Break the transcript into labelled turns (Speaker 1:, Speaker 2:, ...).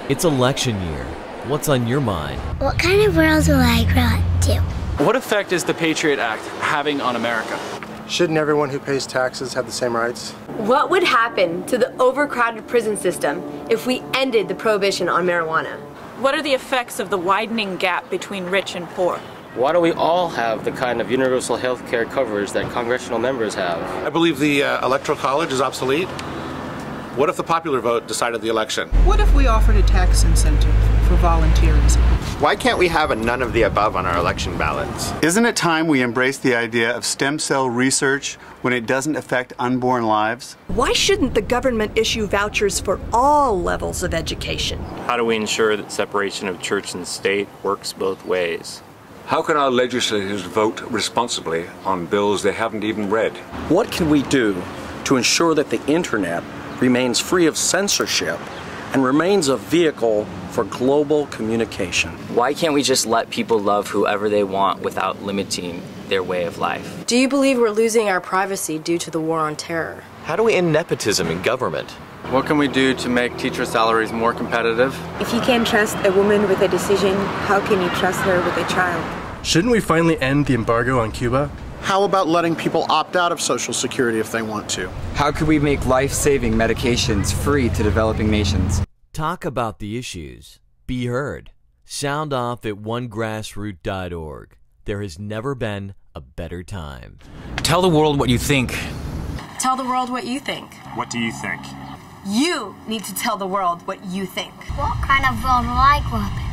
Speaker 1: It's election year. What's on your mind?
Speaker 2: What kind of world will I grow up to?
Speaker 3: What effect is the Patriot Act having on America?
Speaker 4: Shouldn't everyone who pays taxes have the same rights?
Speaker 5: What would happen to the overcrowded prison system if we ended the prohibition on marijuana?
Speaker 6: What are the effects of the widening gap between rich and poor?
Speaker 7: Why don't we all have the kind of universal health care coverage that congressional members have?
Speaker 8: I believe the Electoral College is obsolete. What if the popular vote decided the election?
Speaker 9: What if we offered a tax incentive for volunteerism?
Speaker 10: Why can't we have a none of the above on our election ballots?
Speaker 11: Isn't it time we embrace the idea of stem cell research when it doesn't affect unborn lives?
Speaker 12: Why shouldn't the government issue vouchers for all levels of education?
Speaker 13: How do we ensure that separation of church and state works both ways?
Speaker 14: How can our legislators vote responsibly on bills they haven't even read?
Speaker 15: What can we do to ensure that the internet remains free of censorship and remains a vehicle for global communication?
Speaker 16: Why can't we just let people love whoever they want without limiting their way of life?
Speaker 5: Do you believe we're losing our privacy due to the war on terror?
Speaker 1: How do we end nepotism in government?
Speaker 17: What can we do to make teacher salaries more competitive?
Speaker 18: If you can't trust a woman with a decision, how can you trust her with a child?
Speaker 19: Shouldn't we finally end the embargo on Cuba?
Speaker 20: How about letting people opt out of Social Security if they want to?
Speaker 6: How could we make life-saving medications free to developing nations?
Speaker 1: Talk about the issues. Be heard. Sound off at onegrassroot.org. There has never been a better time.
Speaker 5: Tell the world what you think. Tell the world what you think.
Speaker 16: What do you think?
Speaker 5: You need to tell the world what you think.
Speaker 2: What kind of world will I grow up in?